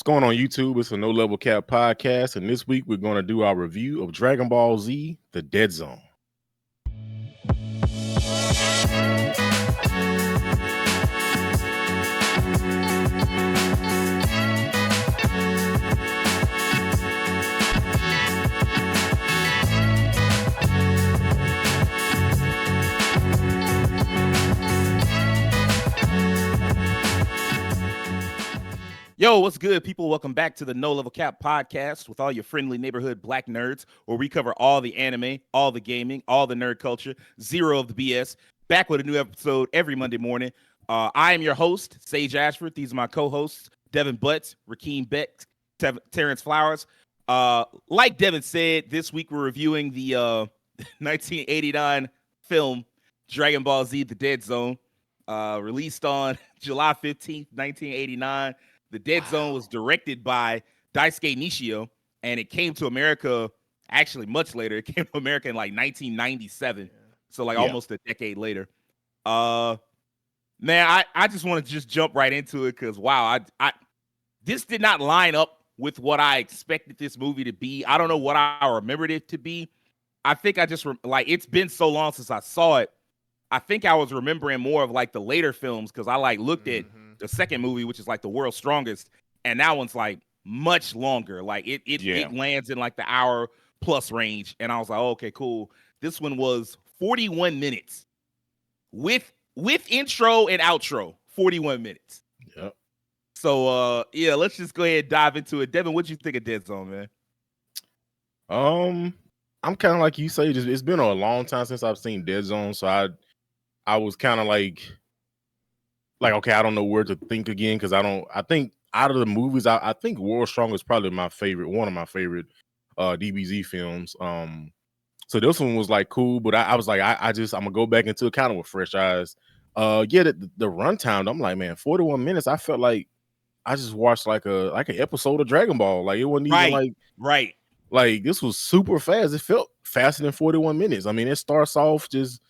What's going on YouTube? It's a No Level Cap podcast, and this week we're going to do our review of Dragon Ball Z: The Dead Zone. Yo, what's good, people? Welcome back to the No Level Cap podcast with all your friendly neighborhood black nerds, where we cover all the anime, all the gaming, all the nerd culture, zero of the BS. Back with a new episode every Monday morning. I am your host, Sage Ashford. These are my co-hosts, Devin Butts, Rajhkeem Beck, Terance Flowers. Like Devin said, this week we're reviewing the 1989 film Dragon Ball Z: The Dead Zone, released on July 15th, 1989. The Dead Zone was directed by Daisuke Nishio, and it came to America actually much later. It came to America in like 1997, so almost a decade later. Man, I just want to just jump right into it because wow, I this did not line up with what I expected this movie to be. I don't know what I remembered it to be. I think I just it's been so long since I saw it. I think I was remembering more of like the later films because I looked at the second movie, which is like the world's strongest, and that one's like much longer. Like it lands in like the hour plus range, and I was like, oh, okay, cool. This one was 41 minutes with intro and outro. 41 minutes. Yep. So let's just go ahead and dive into it. Devin, what you think of Dead Zone, man? I'm kind of like you say. It's been a long time since I've seen Dead Zone, so I was kind of like okay, I don't know where to think again because I think out of the movies, I think World's Strongest is probably one of my favorite DBZ films. So this one was like cool, but I was like, I'm gonna go back into it kind of with fresh eyes. The runtime, I'm like, man, 41 minutes. I felt like I just watched like an episode of Dragon Ball. Like it wasn't even right. Like this was super fast. It felt faster than 41 minutes. I mean, it starts off just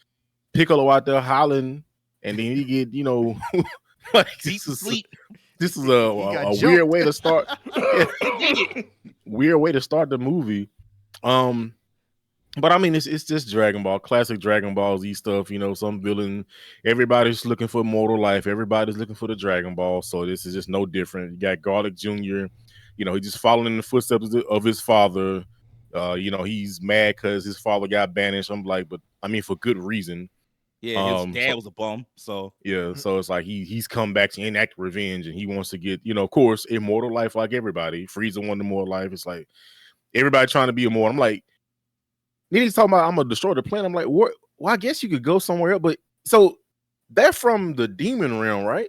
Piccolo out there hollering, and then you get, like this is a weird way to start. Weird way to start the movie. But I mean, it's just Dragon Ball, classic Dragon Ball Z stuff. Some villain. Everybody's looking for immortal life. Everybody's looking for the Dragon Ball. So this is just no different. You got Garlic Jr. He just following in the footsteps of his father. He's mad because his father got banished. I'm like, but I mean, for good reason. Yeah, his dad was a bum. So yeah, so it's like he's come back to enact revenge, and he wants to get, of course, immortal life like everybody. Frieza wanted immortal life. It's like everybody trying to be immortal. I'm like, then he's talking about I'm gonna destroy the planet. I'm like, what? Well, I guess you could go somewhere else, but so they're from the demon realm, right?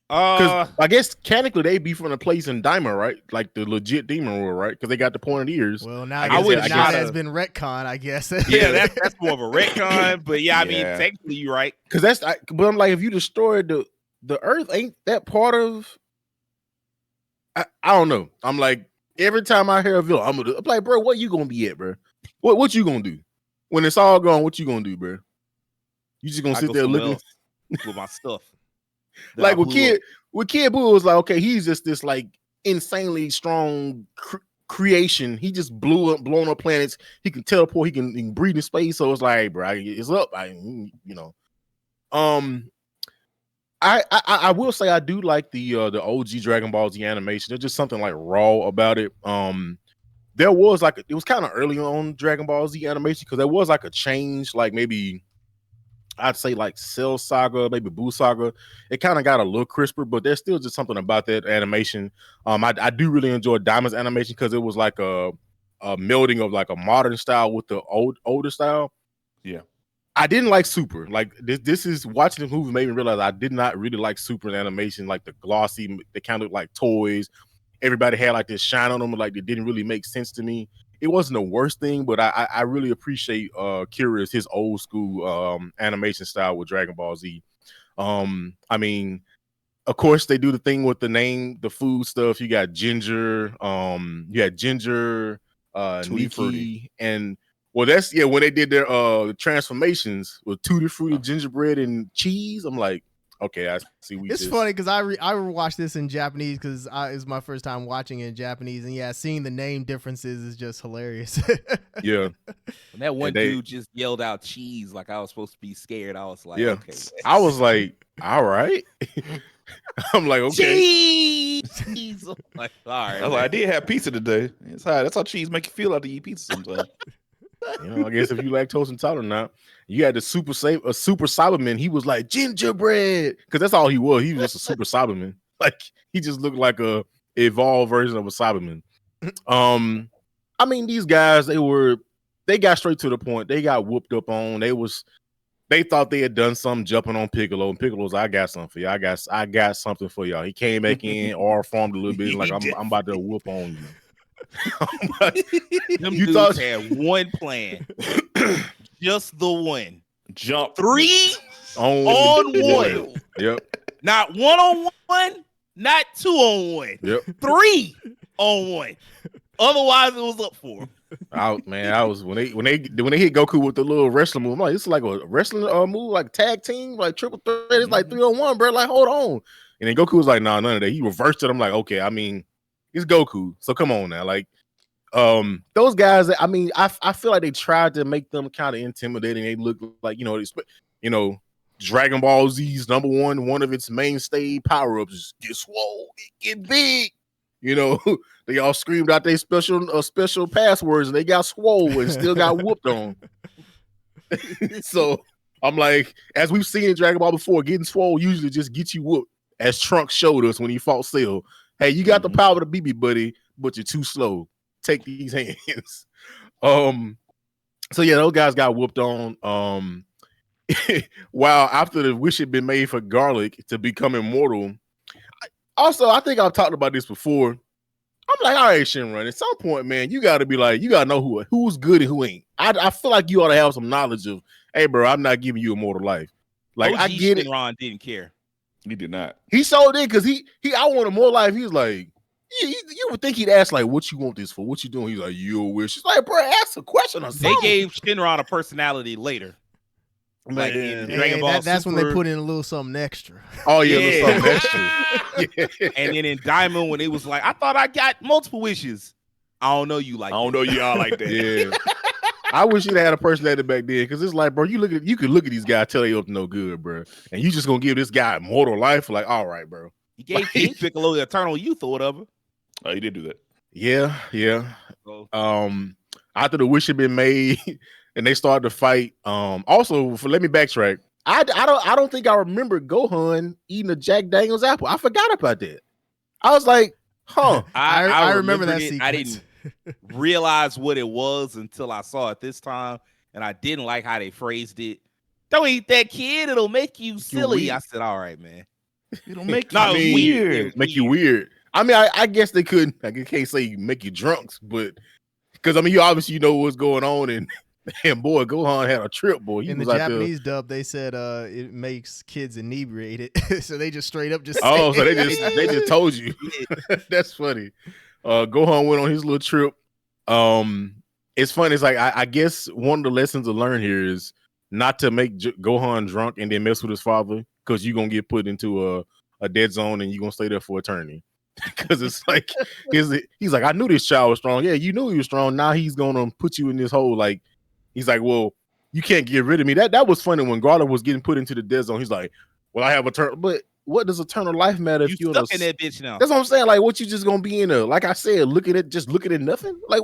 Because I guess technically they be from the place in Daima, right? Like the legit demon world, right? Because they got the pointed ears. Well, now that has been retcon, I guess. Yeah, that's more of a retcon. But yeah, I mean, technically you're right. Because but I'm like, if you destroyed the Earth, ain't that part of? I don't know. I'm like, every time I hear a villain, I'm like, bro, what you gonna be at, bro? What you gonna do when it's all gone? What you gonna do, bro? You just gonna sit there looking with my stuff? Like with Kid Buu was like, okay, he's just this like insanely strong creation. He just blown up planets. He can teleport. He can breathe in space. So it's like, hey, bro, it's up. I will say I do like the OG Dragon Ball Z animation. There's just something like raw about it. There was it was kind of early on Dragon Ball Z animation because there was like a change, like maybe I'd say like Cell Saga, maybe Buu Saga. It kind of got a little crisper, but there's still just something about that animation. I do really enjoy Diamond's animation because it was like a melding of like a modern style with the older style. Yeah. I didn't like Super. Like this is watching the movie made me realize I did not really like Super's animation, like the glossy, they kind of look like toys. Everybody had like this shine on them, like it didn't really make sense to me. It wasn't the worst thing, but I really appreciate Kira's his old school animation style with Dragon Ball Z. I mean, of course they do the thing with the food stuff. You got Ginger, Nikki, and well, that's when they did their transformations with Tutti Frutti, gingerbread, and cheese. I'm like, Okay, I see. It's funny because I watched this in Japanese because it was my first time watching it in Japanese, and yeah, seeing the name differences is just hilarious. Yeah. When that one dude just yelled out cheese like I was supposed to be scared, I was like, yeah. okay. I was like, all right. I'm like, okay. Cheese. I'm like, all right. I did have pizza today. That's how cheese make you feel after you eat pizza sometimes. You know, I guess if you lactose intolerant now, you had the super Cyberman. He was like gingerbread because that's all he was. He was just a super Cyberman. Like he just looked like a evolved version of a Cyberman. I mean, these guys, they got straight to the point. They got whooped up on. They thought they had done something jumping on Piccolo, and Piccolo's, I got something for you. I got something for y'all. He came back in or formed a little bit like I'm about to whoop on you. Them you dudes had one plan, just the one. Jump 3 on 1. Yep. Not 1 on 1, not 2 on 1. Yep. 3 on 1. Otherwise, it was up for him. I was when they hit Goku with the little wrestling move. I'm like, it's like a wrestling move, like tag team, like triple threat. It's like 3 on 1, bro. Like, hold on. And then Goku was like, nah, none of that. He reversed it. I'm like, okay, I mean, it's Goku, so come on now. Like, those guys, I mean, I feel like they tried to make them kind of intimidating. They look like, Dragon Ball Z's one of its mainstay power-ups is get swole, get big. You know, they all screamed out their special passwords and they got swole and still got whooped on. So I'm like, as we've seen in Dragon Ball before, getting swole usually just gets you whooped, as Trunks showed us when he fought Cell. Hey, you got the power to beat me, buddy, but you're too slow. Take these hands. So yeah, those guys got whooped on. While after the wish had been made for Garlic to become immortal. Also, I think I've talked about this before. I'm like, all right, Shinron, at some point, man, you got to be like, you got to know who's good and who ain't. I feel like you ought to have some knowledge of, hey, bro, I'm not giving you immortal life. Like, I get it. Shinron didn't care. He did not. He showed it because I wanted more life. He was like, you would think he'd ask, like, what you want this for? What you doing? He's like, your wish. It's like, bro, ask a question or something. They gave Shinron a personality later. Like in Dragon Ball that's Super. when they put in a little something extra. Oh, yeah, a little something extra. Yeah. And then in Diamond, when it was like, I thought I got multiple wishes. I don't know you like I don't know you all like that. Yeah. I wish you'd had a personality back then, because it's like, bro, you could look at these guys, tell they up to no good, bro, and you just gonna give this guy immortal life. Like, all right, bro. He gave King Piccolo the eternal youth or whatever. Oh, he did do that. Yeah. After the wish had been made and they started to fight. Also, let me backtrack. I don't think I remember Gohan eating a Jack Daniels apple. I forgot about that. I was like, huh. I remember that sequence. I didn't realize what it was until I saw it this time, and I didn't like how they phrased it. Don't eat that, kid. It'll make you silly. I said, all right, man. It'll make you weird. Make you weird. I mean, I guess they couldn't. I can't say make you drunks, but because I mean, you obviously know what's going on, and boy, Gohan had a trip, boy. In the Japanese dub, they said it makes kids inebriated, so they just straight up just. Oh, so they just told you. That's funny. Gohan went on his little trip. It's funny. It's like I guess one of the lessons to learn here is not to make Gohan drunk and then mess with his father, because you're gonna get put into a dead zone and you're gonna stay there for eternity. Because it's like he's like, I knew this child was strong. Yeah, you knew he was strong. Now he's gonna put you in this hole. Like, he's like, well, you can't get rid of me. That was funny when Garlic was getting put into the dead zone. He's like, well, I have eternal, but what does eternal life matter if you're stuck in that bitch now? That's what I'm saying. Like, what you just gonna be in a, like I said, looking at nothing? Like,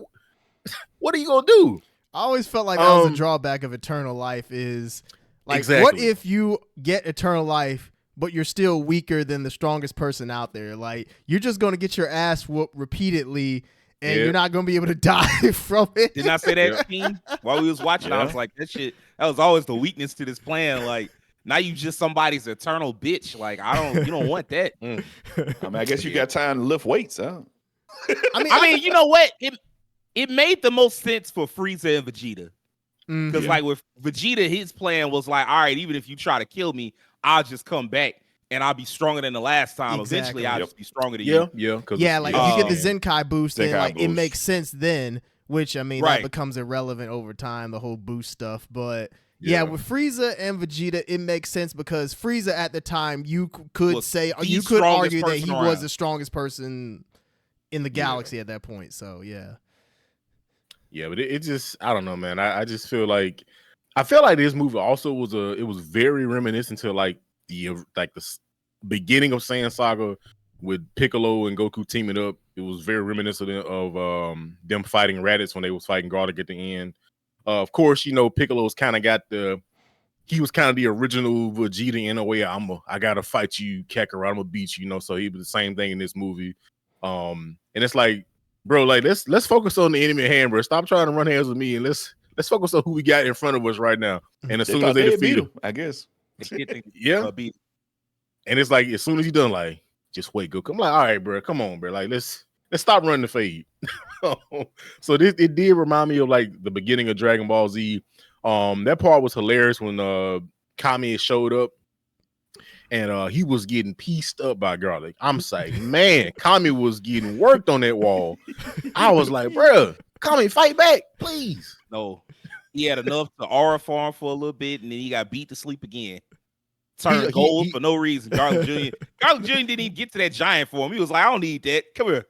what are you gonna do? I always felt like that was a drawback of eternal life is like, exactly. What if you get eternal life, but you're still weaker than the strongest person out there? Like, you're just going to get your ass whooped repeatedly, and you're not going to be able to die from it. Didn't I say that, King? While we was watching, I was like, that was always the weakness to this plan. Like, now you just somebody's eternal bitch. Like, you don't want that. I mean, I guess you got time to lift weights, huh? I mean, you know what? It made the most sense for Frieza and Vegeta. Because like with Vegeta, his plan was like, all right, even if you try to kill me, I'll just come back and I'll be stronger than the last time. Exactly. Eventually, I'll just be stronger than you. Yeah, like if you get the Zenkai boost, then like it makes sense then. Which I mean, that becomes irrelevant over time, the whole boost stuff. But Yeah, with Frieza and Vegeta, it makes sense because Frieza at the time, you could argue that he was the strongest person in the galaxy at that point. So yeah. Yeah, but it just, I don't know, man. I just feel like this movie also was very reminiscent to like the beginning of Saiyan Saga with Piccolo and Goku teaming up. It was very reminiscent of them fighting Raditz when they was fighting Garlic at the end. Of course, Piccolo's kind of he was kind of the original Vegeta in a way. I gotta fight you, Kakarot. I'm gonna beat you, so he was the same thing in this movie. And it's like, bro, like let's focus on the enemy at hand, bro. Stop trying to run hands with me and let's focus on who we got in front of us right now. And as soon as they defeat him, I guess. Yeah. And it's like as soon as he's done, like, just wait, Goku. I'm like, all right, bro, come on, bro. Like, let's stop running the fade. So it did remind me of like the beginning of Dragon Ball Z. That part was hilarious when Kami showed up and he was getting pieced up by Garlic. I'm saying, man, Kami was getting worked on that wall. I was like, bro, Kami, fight back, please. No, he had enough to aura farm for a little bit, and then he got beat to sleep again. Turned gold for no reason. Garlic Jr. Didn't even get to that giant form. He was like, I don't need that. Come here.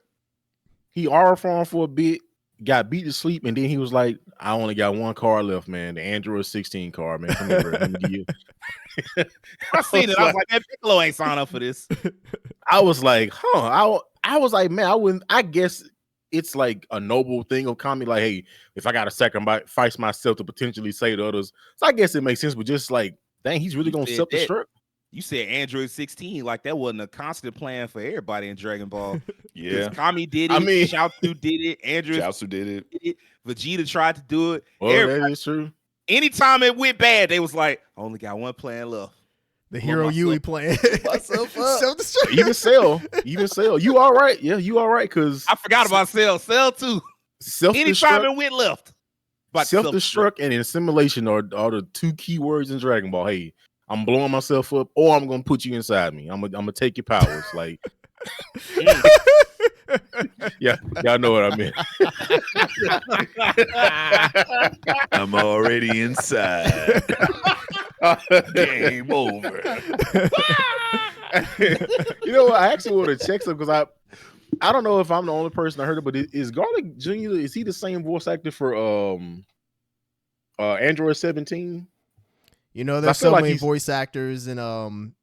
He aura farmed for a bit, got beat to sleep, and then he was like, I only got one card left, man. The Android 16 card, man. Come here, let me give you. I seen it. I was like, that Piccolo ain't signed up for this. I was like, huh. I was like, man, I guess it's like a noble thing of Kami, like, hey, if I got to sacrifice myself to potentially save the others. So I guess it makes sense, but just like, dang, he's really going to self-destruct. You said Android 16, like that wasn't a constant plan for everybody in Dragon Ball. Yeah. Kami did it. I mean, Chaozu did it. Chaozu did it. Vegeta tried to do it. Well, that is true. Anytime it went bad, they was like, I only got one plan left. The Hero Yui plan. Myself up. Even Cell. You all right? Yeah, you all right? Because I forgot about Cell. Cell too. Anytime it went left. Self-destruct and assimilation are the two key words in Dragon Ball. Hey, I'm blowing myself up, or I'm gonna put you inside me. I'm gonna take your powers. Like, yeah, y'all know what I mean. I'm already inside. Game over. You know what? I actually want to check some because I don't know if I'm the only person that heard it, but is Garlic Jr. is he the same voice actor for Android 17? You know, there's so many voice actors in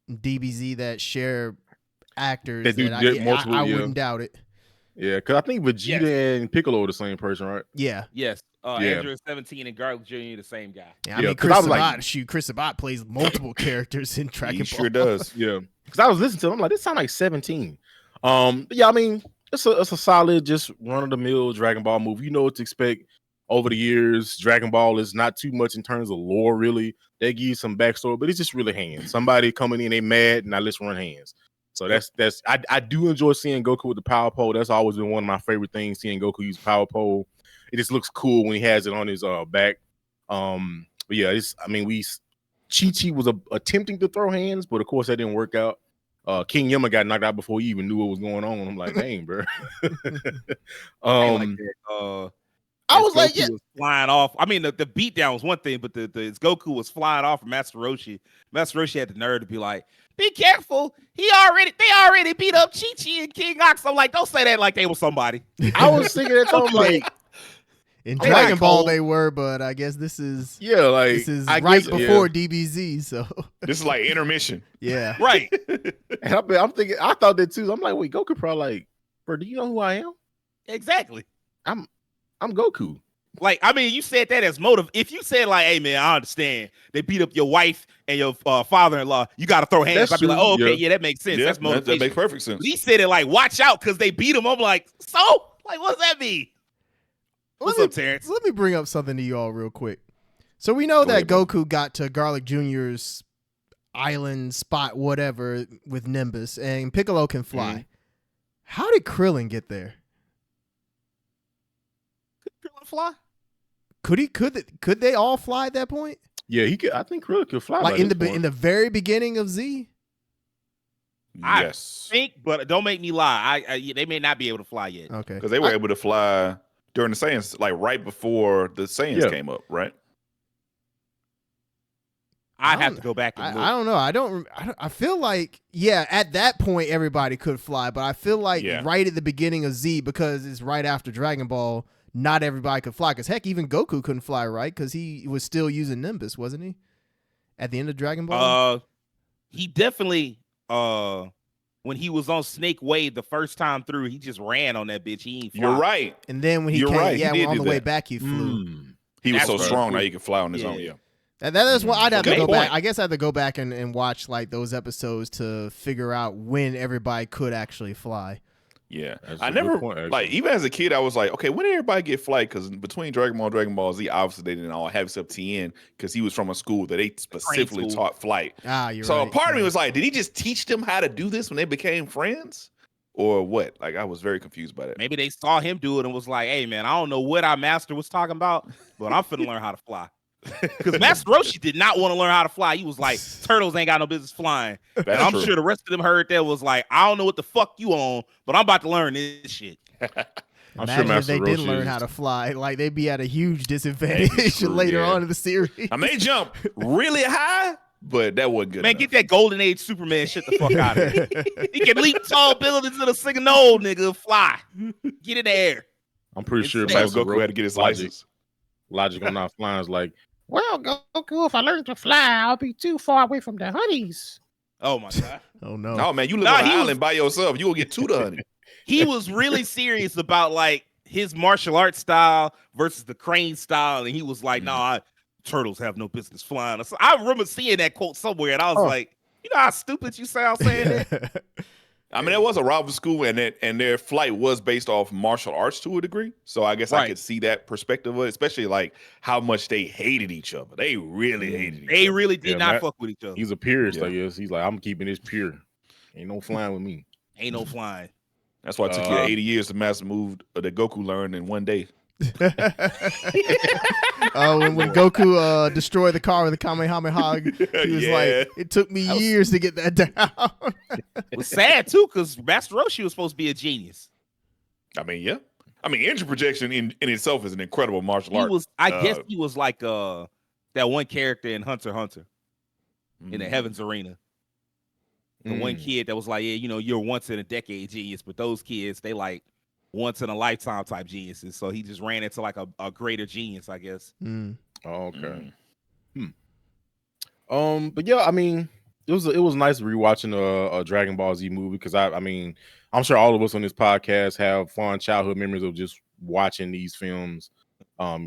DBZ that share actors that I wouldn't doubt it. Yeah, because I think Vegeta and Piccolo are the same person, right? Yeah. Yes. Android 17 and Garlic Jr. the same guy. Yeah, I mean, Chris Sabat plays multiple characters in Dragon Ball. He sure does. Yeah. Because I was listening to him, I'm like, this sounds like 17. Yeah, I mean, it's a solid, just run-of-the-mill Dragon Ball movie. You know what to expect. Over the years, Dragon Ball is not too much in terms of lore, really. They give you some backstory, but it's just really hands. Somebody coming in, they mad, now let's run hands. So I do enjoy seeing Goku with the power pole. That's always been one of my favorite things, seeing Goku use power pole. It just looks cool when he has it on his back. But yeah, Chi-Chi was attempting to throw hands, but of course that didn't work out. King Yama got knocked out before he even knew what was going on. I'm like, dang, bro. I was like, yeah, was flying off. I mean, the beatdown was one thing, but the Goku was flying off from Master Roshi. Master Roshi had the nerve to be like, "Be careful! They already beat up Chi-Chi and King Ox." I'm like, don't say that like they were somebody. I was thinking that something like in Dragon Ball they were, but I guess this is before DBZ, so this is like intermission. Yeah, right. And I'm thinking, I thought that too. I'm like, wait, Goku probably like, bro, do you know who I am? Exactly. I'm Goku. Like, I mean, you said that as motive. If you said like, hey man, I understand they beat up your wife and your father-in-law, you got to throw hands. I'd be like, oh, okay, yeah, that makes sense. That's motivation. That makes perfect sense. But he said it like, watch out because they beat him. I'm like, so? Like, what does that mean? What's up, Terance? Let me bring up something to you all real quick. So we know that Goku got to Garlic Jr.'s island spot, whatever, with Nimbus, and Piccolo can fly. Mm-hmm. How did Krillin get there? Fly? Could they all fly at that point? Yeah, he could. I think Krillin could fly. Like in the very beginning of Z. Yes, I think, but don't make me lie. They may not be able to fly yet. Okay, because they were able to fly during the Saiyans, like right before the Saiyans came up, right? I have to go back and look. I don't know. I feel like, yeah, at that point everybody could fly, but I feel like right at the beginning of Z, because it's right after Dragon Ball, not everybody could fly. Because heck, even Goku couldn't fly, right? Because he was still using Nimbus, wasn't he? At the end of Dragon Ball, he definitely when he was on Snake Way the first time through, he just ran on that bitch. He ain't fly. You're right. And then when he came, on the way back, he flew. He was so strong now he can fly on his own. Yeah. That is what I'd have to go back. I guess I have to go back and watch like those episodes to figure out when everybody could actually fly. Yeah, I never like, even as a kid, I was like, okay, when did everybody get flight? Because between Dragon Ball and Dragon Ball Z, obviously they didn't all have except Tien, because he was from a school that they specifically taught flight. So a part of me was like, did he just teach them how to do this when they became friends, or what? Like, I was very confused by that. Maybe they saw him do it and was like, hey man, I don't know what our master was talking about, but I'm finna learn how to fly. Because Master Roshi did not want to learn how to fly. He was like, turtles ain't got no business flying. And I'm sure the rest of them heard that was like, I don't know what the fuck you on, but I'm about to learn this shit. I'm sure if they didn't learn how to fly, like they'd be at a huge disadvantage later on in the series. I may jump really high, but that wasn't good. Man, get that Golden Age Superman shit the fuck out of here. He can leap tall buildings in a single old nigga, fly, get in the air. I'm pretty sure Goku had to get his license. Logic on not flying is like, well, Goku, if I learn to fly, I'll be too far away from the honeys. Oh, my God. Oh, no. No, man, you live on an island by yourself. You will get to the honey. He was really serious about, like, his martial arts style versus the crane style. And he was like, nah, turtles have no business flying. So I remember seeing that quote somewhere, and I was like, you know how stupid you sound saying that? I mean, there was a rival school, and their flight was based off martial arts to a degree. So I guess I could see that perspective, especially like how much they hated each other. They really hated each other. They really did not fuck with each other. He's a purist, I guess. He's like, I'm keeping this pure. Ain't no flying with me. Ain't no flying. That's why it took you 80 years to master move that Goku learned in one day. When Goku destroyed the car with the Kamehameha, he was like, it took me years to get that down. It was sad too, because Master Roshi was supposed to be a genius. I mean, yeah. I mean, engine projection in itself is an incredible martial art. I guess he was like that one character in Hunter x Hunter in the Heaven's Arena. The one kid that was like, yeah, you know, you're once in a decade genius, but those kids, they like once in a lifetime type geniuses. So he just ran into like a greater genius, I guess. Okay. But yeah, I mean, it was nice rewatching a Dragon Ball Z movie, because I mean, I'm sure all of us on this podcast have fond childhood memories of just watching these films.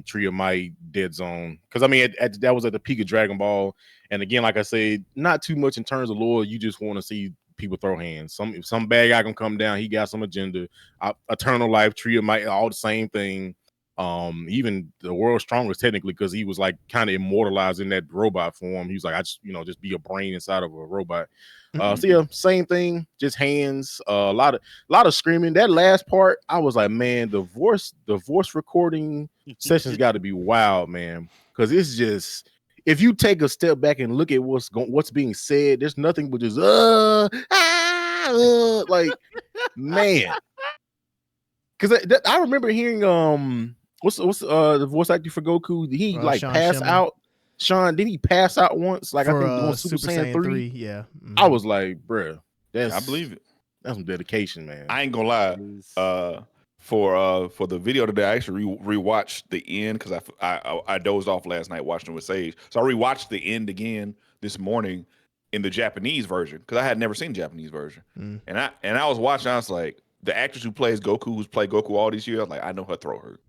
Tree of Might, Dead Zone, because I mean that was at the peak of Dragon Ball, and again, like I said, not too much in terms of lore. You just want to see people throw hands. Some bad guy gonna come down. He got some agenda. Eternal Life, Tree of Might, all the same thing. Even the World's Strongest, technically, because he was like kind of immortalized in that robot form. He was like, I just be a brain inside of a robot. So yeah, same thing, just hands. A lot of screaming. That last part, I was like, man, the voice recording sessions got to be wild, man, because it's just, if you take a step back and look at what's being said, there's nothing but just like, man. Because I remember hearing what's the voice actor for Goku? He like Sean pass Shimmer. out. Sean, did he pass out once? Like, For, I think doing Super Saiyan 3. Yeah. I was like, bruh, I believe it. That's some dedication, man. I ain't gonna lie. For the video today, I actually rewatched the end, because I dozed off last night watching it with Sage. So I rewatched the end again this morning in the Japanese version, because I had never seen the Japanese version. And I was watching. I was like, the actress who plays Goku, who's played Goku all these years, I was like, I know her throat hurt.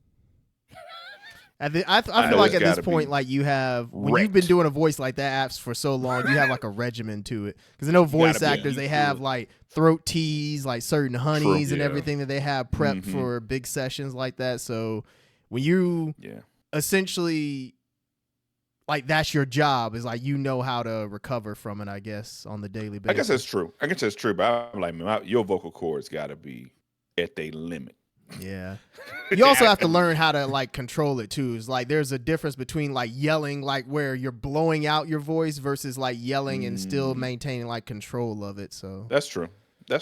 I feel like at this point, like you have, when you've been doing a voice like that for so long, you have like a regimen to it. Because I know voice actors, they have like throat teas, like certain honeys and everything that they have prepped for big sessions like that. So when you essentially, like, that's your job, is like, you know how to recover from it, I guess, on the daily basis. I guess that's true. But I'm like, man, your vocal cords got to be at their limit. Yeah. You also have to learn how to like control it too. It's like there's a difference between like yelling, like where you're blowing out your voice, versus like yelling and still maintaining like control of it. So that's true. All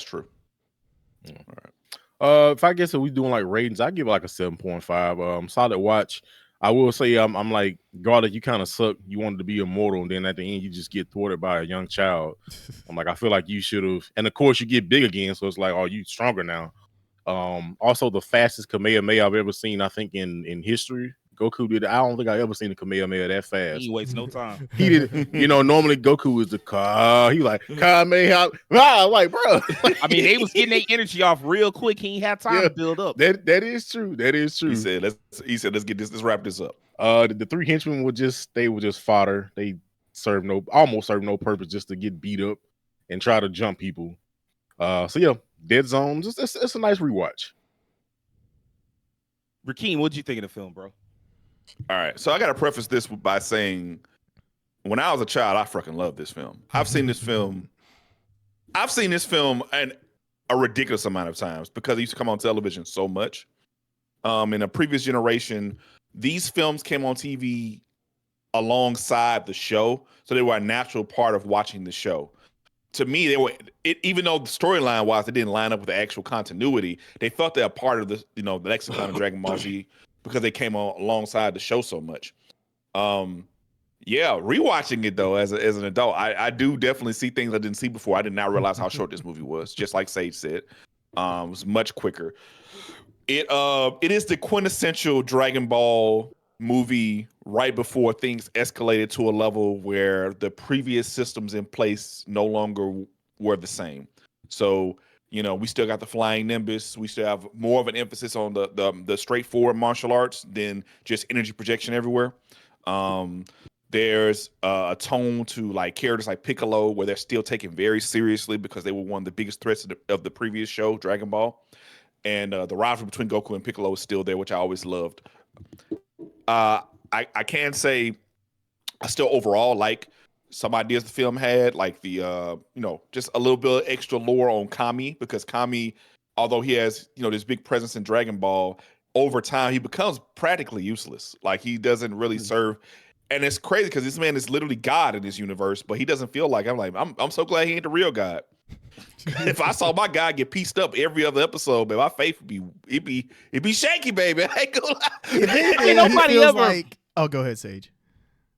right. If I guess if we doing like ratings, I give it like a 7.5. Solid watch. I will say I'm like, Garlic, you kind of suck. You wanted to be immortal, and then at the end you just get thwarted by a young child. I'm like, I feel like you should have. And of course, you get big again, so it's like, oh, you stronger now. Also the fastest Kamehameha I've ever seen, I think in history. Goku did. I don't think I ever seen a Kamehameha that fast. He wastes no time. He did. Normally Goku is the car. He like Kamehameha. Like, bro. I mean, they was getting their energy off real quick. He ain't had time to build up. That is true. That is true. He said, let's get this. Let's wrap this up. The three henchmen were just fodder. They almost served no purpose, just to get beat up and try to jump people. So yeah, Dead Zone. It's a nice rewatch. Rajhkeem, what'd you think of the film, bro? All right, so I got to preface this by saying, when I was a child, I freaking loved this film. I've seen this film and a ridiculous amount of times because it used to come on television so much. In a previous generation, these films came on TV alongside the show, so they were a natural part of watching the show. To me, even though the storyline wise they didn't line up with the actual continuity, they felt they're a part of the lexicon of Dragon Ball Z because they came on alongside the show so much. Rewatching it though as an adult, I do definitely see things I didn't see before. I did not realize how short this movie was. Just like Sage said, it was much quicker. It is the quintessential Dragon Ball movie right before things escalated to a level where the previous systems in place no longer were the same. So, we still got the flying Nimbus. We still have more of an emphasis on the straightforward martial arts than just energy projection everywhere. There's a tone to like characters like Piccolo where they're still taken very seriously because they were one of the biggest threats of the previous show, Dragon Ball. And the rivalry between Goku and Piccolo is still there, which I always loved. I can say I still overall like some ideas the film had, like the just a little bit of extra lore on Kami, because Kami, although he has this big presence in Dragon Ball, over time he becomes practically useless. Like he doesn't really serve, and it's crazy because this man is literally God in this universe, but he doesn't feel like I'm so glad he ain't the real God. If I saw my guy get pieced up every other episode, man, my faith would be shaky, baby. I ain't gonna lie. Ain't nobody ever. Oh, go ahead, Sage.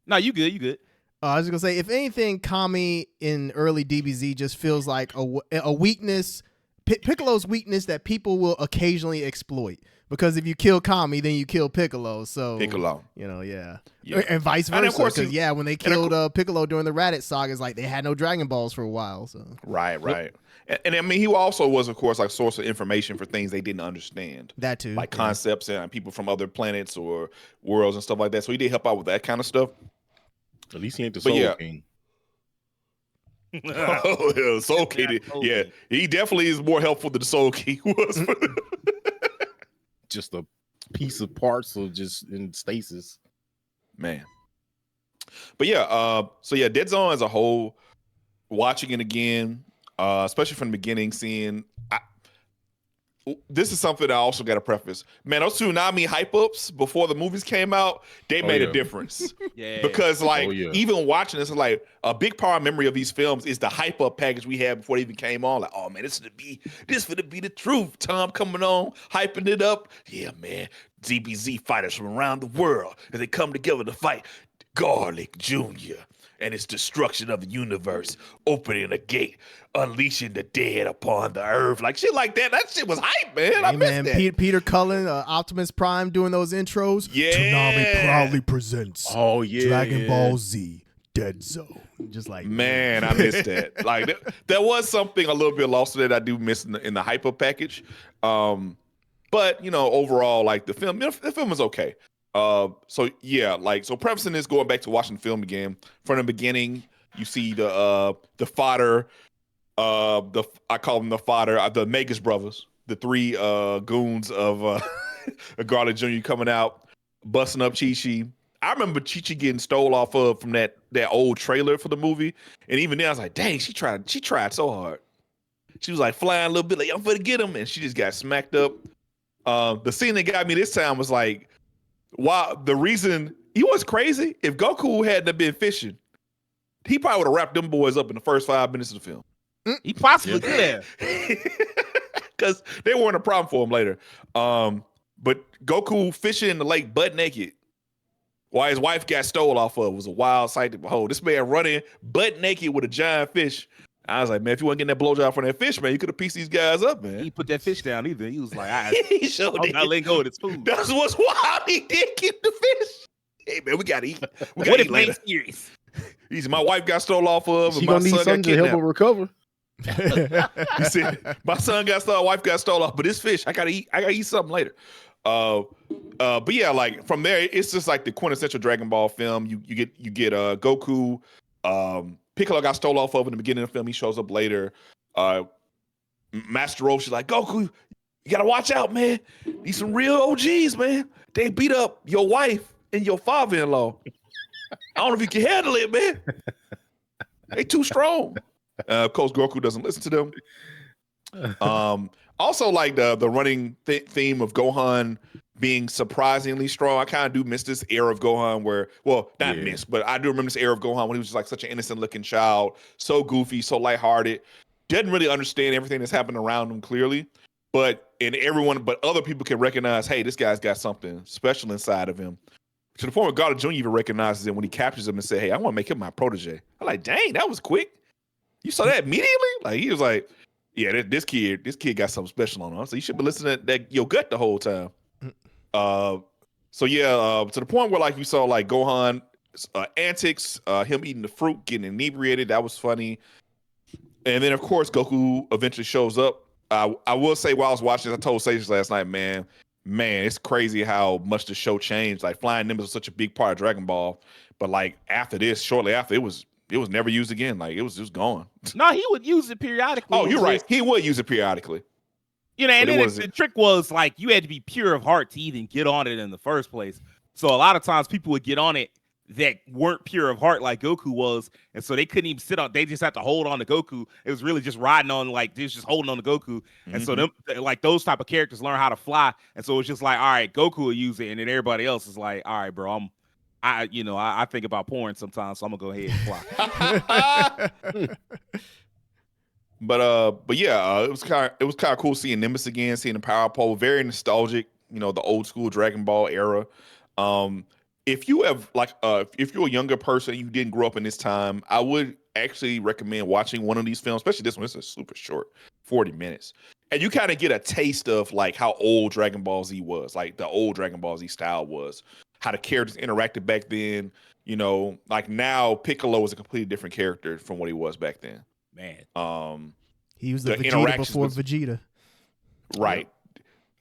No, you good. You good. I was just gonna say, if anything, Kami in early DBZ just feels like a weakness, Piccolo's weakness that people will occasionally exploit. Because if you kill Kami, then you kill Piccolo. So yeah. And vice versa. And of course, when they killed Piccolo during the Raditz saga, it's like they had no Dragon Balls for a while. So right. And I mean, he also was, of course, like source of information for things they didn't understand. That too, like concepts and people from other planets or worlds and stuff like that. So he did help out with that kind of stuff. At least he ain't the Soul King. Soul King. Yeah, he definitely is more helpful than the Soul King was. Just a piece of parts or just in stasis, man. But Dead Zone as a whole, watching it again, especially from the beginning, seeing this is something I also got to preface. Man, those Tsunami hype ups before the movies came out, they made a difference. Because even watching this, like a big part of memory of these films is the hype up package we had before they even came on. Like, oh man, this would be the truth. Tom coming on, hyping it up. Yeah, man, DBZ fighters from around the world as they come together to fight Garlic Jr. and its destruction of the universe, opening a gate, unleashing the dead upon the earth, like shit like that. That shit was hype, man. I missed that. Peter Cullen, Optimus Prime doing those intros. Yeah. Toonami proudly presents Dragon Ball Z Dead Zone. Just like man, I missed that. Like there was something a little bit lost that I do miss in the hyper package. But overall, like the film is okay. So prefacing this, going back to watching the film again from the beginning, you see the fodder, I call them the fodder, the Magus brothers, the three goons of Garlic Jr. coming out, busting up Chi-Chi. I remember Chi-Chi getting stole off from that old trailer for the movie, and even then I was like, dang, she tried so hard. She was like flying a little bit, like I'm gonna get him, and she just got smacked up. The scene that got me this time was like, wow, the reason he was crazy, if Goku hadn't been fishing, he probably would have wrapped them boys up in the first 5 minutes of the film. He possibly could have. Because they weren't a problem for him later. But Goku fishing in the lake butt naked Why his wife got stole off of was a wild sight to behold. This man running butt naked with a giant fish. I was like, man, if you want to get that blowjob from that fish, man, you could have pieced these guys up, man. He put that fish down either. He was like, He showed I'm not letting go of this food. That's what's wild. He did keep the fish. Hey, man, we got to eat. We got What to if eat later. serious? He said, my wife got stole off of, She and my gonna need son something got to help her kidnapped. recover. He said, my son got stole, wife got stole off, but this fish, I gotta eat something later. But yeah, like from there, it's just like the quintessential Dragon Ball film. You get Goku. Piccolo got stole off of in the beginning of the film. He shows up later. Master Roshi's like, Goku, you gotta watch out, man. These some real OGs, man. They beat up your wife and your father-in-law. I don't know if you can handle it, man. They too strong. Of course, Goku doesn't listen to them. Also, like the running theme of Gohan being surprisingly strong. I kind of do miss this era of Gohan where, well, not miss, but I do remember this era of Gohan when he was just like such an innocent looking child, so goofy, so lighthearted, didn't really understand everything that's happening around him clearly. But other people can recognize, hey, this guy's got something special inside of him. To the point where Goddard Jr. even recognizes him when he captures him and says, hey, I want to make him my protege. I'm like, dang, that was quick. You saw that immediately? Like, he was like, yeah, this kid got something special on him. So you should be listening to that your gut the whole time. So yeah, to the point where like you saw like Gohan antics, him eating the fruit, getting inebriated, that was funny. And then of course Goku eventually shows up. I will say while I was watching this, I told Sage last night, man, it's crazy how much the show changed. Like Flying Nimbus was such a big part of Dragon Ball, but like after this, shortly after, it was never used again. Like it was just gone. No, he would use it periodically. Oh, you're right. He would use it periodically. You know, and then the trick was like you had to be pure of heart to even get on it in the first place. So a lot of times people would get on it that weren't pure of heart like Goku was, and so they couldn't even sit on. They just had to hold on to Goku. It was really just riding on, like they was just holding on to Goku. And so them, like those type of characters learn how to fly. And so it's just like, all right, Goku will use it, and then everybody else is like, all right, bro, I think about porn sometimes, so I'm gonna go ahead and fly. But yeah, it was kind of cool seeing Nimbus again, seeing the Power Pole. Very nostalgic, the old school Dragon Ball era. If you have if you're a younger person and you didn't grow up in this time, I would actually recommend watching one of these films, especially this one. This is super short, 40 minutes, and you kind of get a taste of like how old Dragon Ball Z was, like the old Dragon Ball Z style was, how the characters interacted back then. Like now Piccolo is a completely different character from what he was back then. Man, he was the Vegeta before Vegeta, right?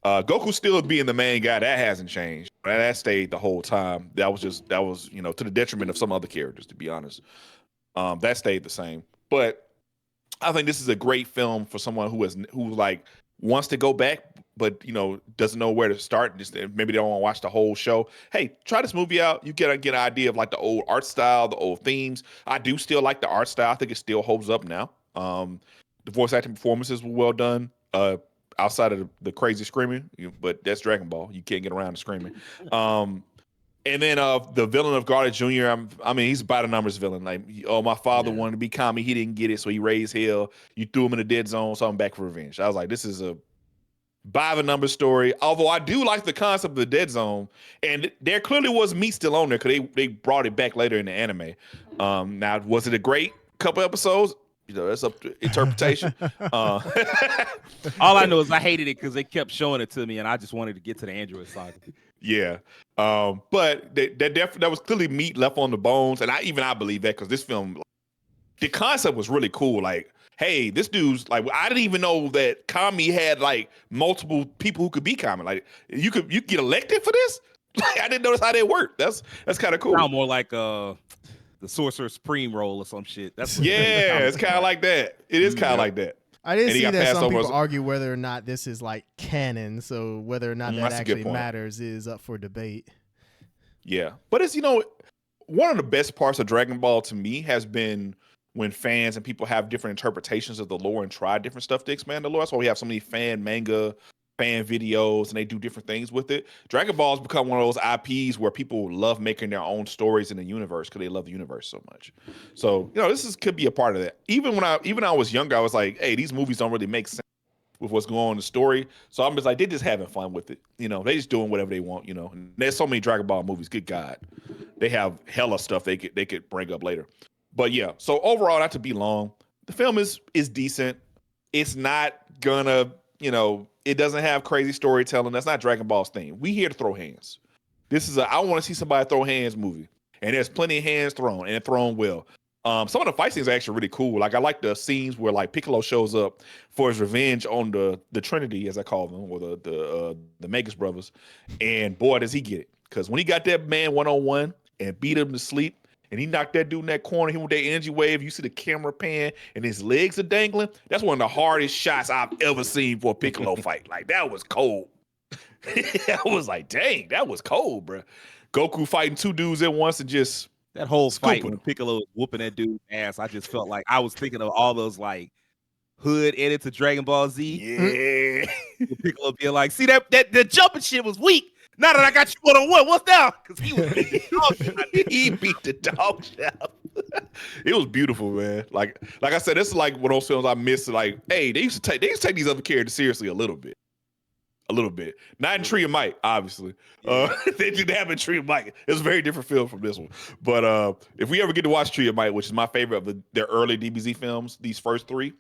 Goku still being the main guy, that hasn't changed. That stayed the whole time. That was to the detriment of some other characters, to be honest. That stayed the same. But I think this is a great film for someone who like wants to go back, but doesn't know where to start. Just maybe they don't want to watch the whole show. Hey, try this movie out. You get an idea of like the old art style, the old themes. I do still like the art style. I think it still holds up now. The voice acting performances were well done. Outside of the crazy screaming, but that's Dragon Ball. You can't get around the screaming. And then the villain of Goddard Jr., he's by the numbers villain. Like, my father wanted to be Kami. He didn't get it, so he raised hell. You threw him in the dead zone, so I'm back for revenge. I was like, this is a by the numbers story. Although I do like the concept of the dead zone. And there clearly was meat still on there because they brought it back later in the anime. Now, was it a great couple episodes? That's up to interpretation. All I know is I hated it because they kept showing it to me, and I just wanted to get to the Android side. Yeah, but that was clearly meat left on the bones, and I believe that because this film, the concept was really cool. Like, hey, this dude's like, I didn't even know that Kami had like multiple people who could be Kami. Like, you could get elected for this. Like, I didn't notice how they worked. That's kind of cool. Sound more like the Sorcerer Supreme role or some shit. That's it's kind of like that. It is kind of like that. I did see that some people argue whether or not this is like canon, so whether or not that actually matters is up for debate. Yeah, but it's one of the best parts of Dragon Ball to me has been when fans and people have different interpretations of the lore and try different stuff to expand the lore. That's why we have so many fan manga, fan videos, and they do different things with it. Dragon Ball has become one of those IPs where people love making their own stories in the universe because they love the universe so much. So, this could be a part of that. Even when I was younger, I was like, hey, these movies don't really make sense with what's going on in the story. So I'm just like, they're just having fun with it. You know, they just doing whatever they want. You know, and there's so many Dragon Ball movies. Good God, they have hella stuff they could bring up later. But yeah, so overall, not to be long, the film is decent. It's not gonna, you know, it doesn't have crazy storytelling. That's not Dragon Ball's thing. We here to throw hands. This is I want to see somebody throw hands movie, and there's plenty of hands thrown and thrown well. Some of the fight scenes are actually really cool. Like I like the scenes where like Piccolo shows up for his revenge on the Trinity, as I call them, or the Magus brothers. And boy, does he get it! Because when he got that man 1-on-1 and beat him to sleep, and he knocked that dude in that corner, him with that energy wave. You see the camera pan and his legs are dangling. That's one of the hardest shots I've ever seen for a Piccolo fight. Like that was cold. I was like, dang, that was cold, bro. Goku fighting two dudes at once and just. That whole fight Scooping when Piccolo was whooping that dude's ass, I just felt like I was thinking of all those like hood edits of Dragon Ball Z. Yeah. Piccolo being like, see that the jumping shit was weak. Now that I got you 1-on-1, what's down? Because he was beating the dog shit. He beat the dog shit. It was beautiful, man. Like I said, this is like one of those films I missed. Like, hey, they used to take these other characters seriously a little bit. Not in Tree of Might, obviously. They didn't have in Tree of Might. It was a very different film from this one. But if we ever get to watch Tree of Might, which is my favorite of their early DBZ films, these first three,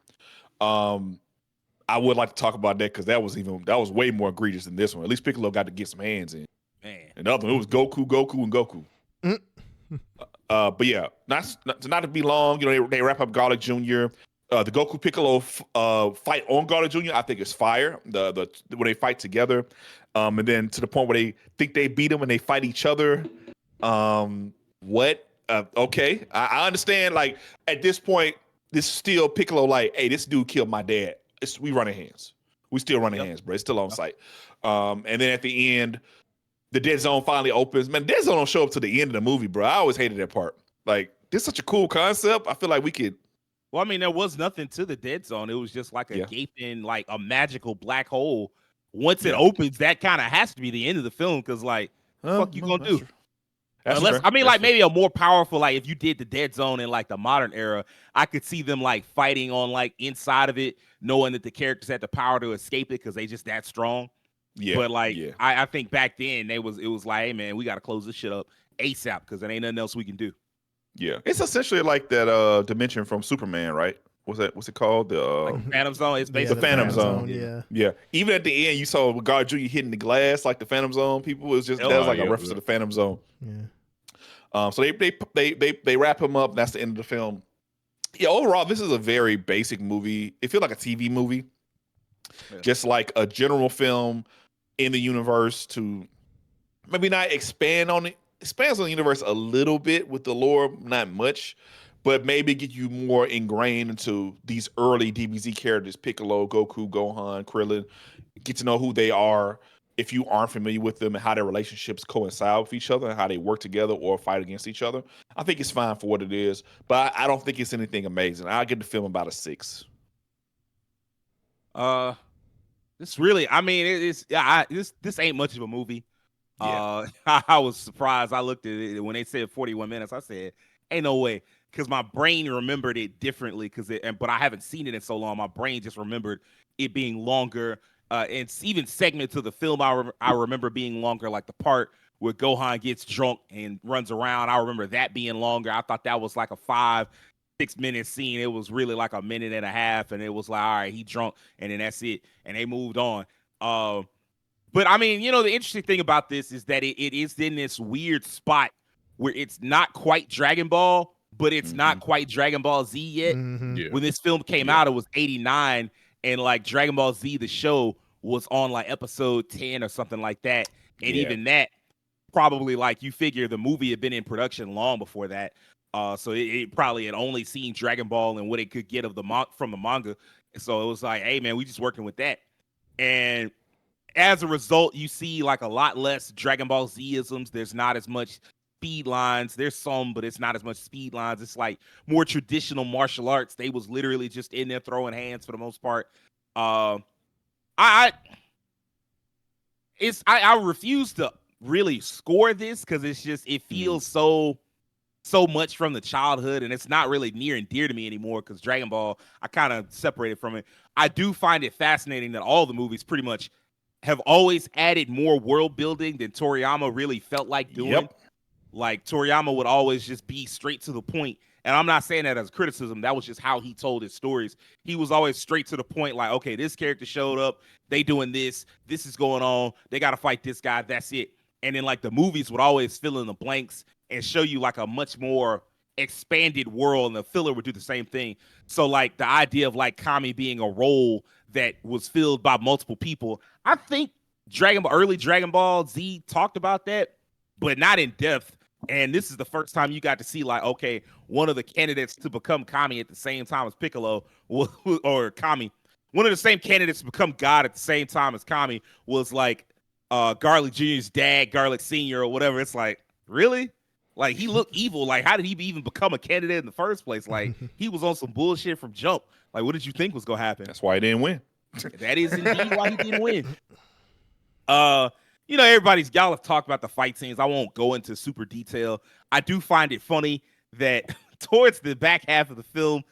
I would like to talk about that because that was way more egregious than this one. At least Piccolo got to get some hands in. Man. And the other one, it was Goku, and Goku. But yeah, not to be long, you know, they wrap up Garlic Jr. The Goku Piccolo fight on Garlic Jr. I think is fire. The when they fight together, and then to the point where they think they beat him and they fight each other. What? Okay, I understand. Like at this point, this is still Piccolo. Like, hey, this dude killed my dad. We running hands. We still running hands, bro. It's still on site. And then at the end, the dead zone finally opens. Man, dead zone don't show up to the end of the movie, bro. I always hated that part. Like, this is such a cool concept. I feel like we could. Well, I mean, there was nothing to the dead zone. It was just like a gaping, like a magical black hole. Once it opens, that kind of has to be the end of the film because, like, what the fuck you gonna do? Unless, I mean, like maybe a more powerful, like if you did the dead zone in like the modern era, I could see them like fighting on like inside of it, knowing that the characters had the power to escape it because they just that strong. Yeah. But like, I think back then it was like, hey man, we got to close this shit up ASAP because there ain't nothing else we can do. Yeah, it's essentially like that dimension from Superman, right? What's it called? The like Phantom Zone. It's basically the Phantom Zone. Yeah. Even at the end, you saw God Jr. hitting the glass like the Phantom Zone. People, it was just that was like a reference to the Phantom Zone. Yeah. So they wrap him up. And that's the end of the film. Yeah. Overall, this is a very basic movie. It feels like a TV movie, just like a general film in the universe to maybe not expand on it. Expands on the universe a little bit with the lore, not much, but maybe get you more ingrained into these early DBZ characters: Piccolo, Goku, Gohan, Krillin. Get to know who they are if you aren't familiar with them and how their relationships coincide with each other and how they work together or fight against each other. I think it's fine for what it is, but I don't think it's anything amazing. I'll give the film about a 6. This really, I mean, this ain't much of a movie. Yeah. I was surprised. I looked at it when they said 41 minutes. I said, ain't no way. Because my brain remembered it differently. But I haven't seen it in so long. My brain just remembered it being longer. And even segments of the film, I remember being longer. Like the part where Gohan gets drunk and runs around. I remember that being longer. I thought that was like a 5-6 minute scene. It was really like a minute and a half. And it was like, all right, he drunk. And then that's it. And they moved on. But I mean, you know, the interesting thing about this is that it is in this weird spot where it's not quite Dragon Ball, but it's not quite Dragon Ball Z yet. Mm-hmm. When this film came out, it was 89, and like Dragon Ball Z, the show, was on like episode 10 or something like that. And even that, probably like you figure the movie had been in production long before that. So it probably had only seen Dragon Ball and what it could get of from the manga. So it was like, hey man, we just working with that. And as a result, you see like a lot less Dragon Ball Z-isms. There's not as much speed lines. There's some, but it's not as much speed lines. It's like more traditional martial arts. They was literally just in there throwing hands for the most part. I refuse to really score this because it's just it feels so so much from the childhood, and it's not really near and dear to me anymore because Dragon Ball, I kind of separated from it. I do find it fascinating that all the movies pretty much have always added more world building than Toriyama really felt like doing. Yep. Like Toriyama would always just be straight to the point. And I'm not saying that as criticism. That was just how he told his stories. He was always straight to the point, like, okay, this character showed up, they doing this is going on, they got to fight this guy, that's it. And then like the movies would always fill in the blanks and show you like a much more expanded world, and the filler would do the same thing. So like the idea of like Kami being a role that was filled by multiple people, I think early Dragon Ball Z talked about that, but not in depth. And this is the first time you got to see like, okay, one of the candidates to become Kami at the same time as Piccolo or Kami, one of the same candidates to become God at the same time as Kami was like Garlic Jr.'s dad, Garlic Sr. or whatever. It's like, really? Like, he looked evil. Like, how did he even become a candidate in the first place? Like, he was on some bullshit from jump. Like, what did you think was going to happen? That's why he didn't win. That is indeed why he didn't win. You know, y'all have talked about the fight scenes. I won't go into super detail. I do find it funny that towards the back half of the film,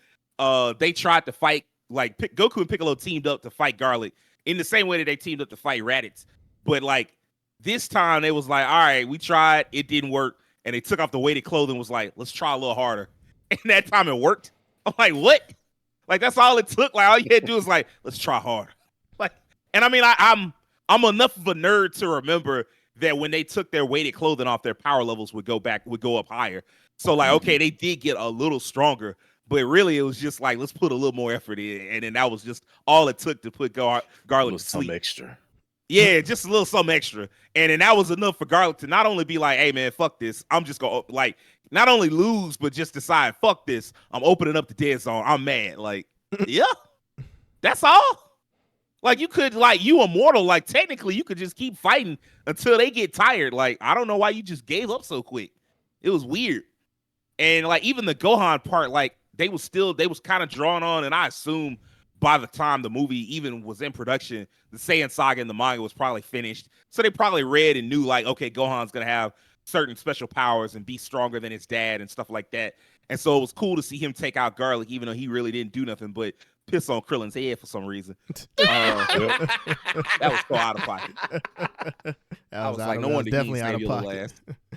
they tried to fight, like Goku and Piccolo teamed up to fight Garlic in the same way that they teamed up to fight Raditz. But like this time, they was like, all right, we tried, it didn't work. And they took off the weighted clothing, was like, let's try a little harder. And that time it worked. I'm like, what? Like, that's all it took. Like, all you had to do is like, let's try harder. Like, and I mean, I'm enough of a nerd to remember that when they took their weighted clothing off, their power levels would go up higher. So like, okay, they did get a little stronger, but really it was just like, let's put a little more effort in. And then that was just all it took to put Garlic to sleep. Some extra. Yeah, just a little something extra. And then that was enough for Garlic to not only be like, hey man, fuck this. I'm just going to like not only lose, but just decide, fuck this. I'm opening up the dead zone. I'm mad. Like, yeah, that's all. Like, you could, like, you immortal. Like, technically, you could just keep fighting until they get tired. Like, I don't know why you just gave up so quick. It was weird. And, like, even the Gohan part, like, they was kind of drawn on. And I assume by the time the movie even was in production, the Saiyan saga and the manga was probably finished. So they probably read and knew, like, okay, Gohan's going to have certain special powers and be stronger than his dad and stuff like that. And so it was cool to see him take out Garlic, even though he really didn't do nothing but piss on Krillin's head for some reason. That was so out of pocket. I was like, no wonder definitely out of pocket.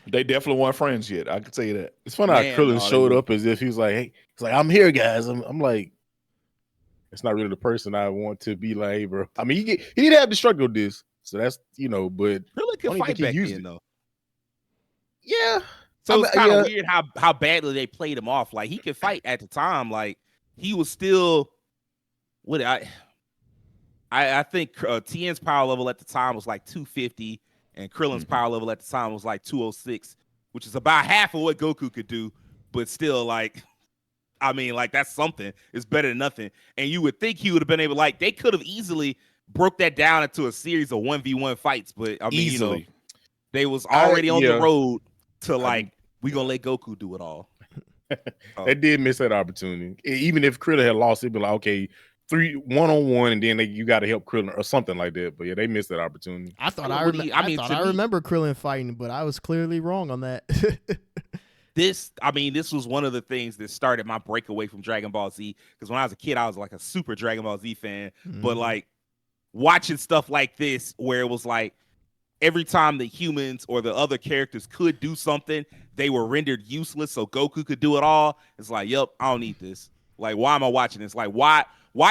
They definitely weren't friends yet. I can tell you that. It's funny how Krillin showed up as if he was like, hey, he's like, I'm here, guys. I'm like, it's not really the person I want to be like, hey, bro. I mean, he did have to struggle with this. So that's, you know, but Krillin could fight back then, though. Yeah. So it's kind of weird how badly they played him off. Like, he could fight at the time. Like, he was still what I think Tien's power level at the time was like 250, and Krillin's power level at the time was like 206, which is about half of what Goku could do, but still, like, I mean, like, that's something. It's better than nothing. And you would think he would have been able, like, they could have easily broke that down into a series of 1v1 fights, but I mean, you know, they was already on the road to like, we gonna let Goku do it all. They did miss that opportunity. Even if Krillin had lost, it'd be like, okay, 1-on-1, and then you got to help Krillin or something like that. But yeah, they missed that opportunity. I thought I remember Krillin fighting, but I was clearly wrong on that. This was one of the things that started my breakaway from Dragon Ball Z. Because when I was a kid, I was like a super Dragon Ball Z fan. But like watching stuff like this, where it was like every time the humans or the other characters could do something, they were rendered useless. So Goku could do it all. It's like, yep, I don't need this. Like, why am I watching this? Like, why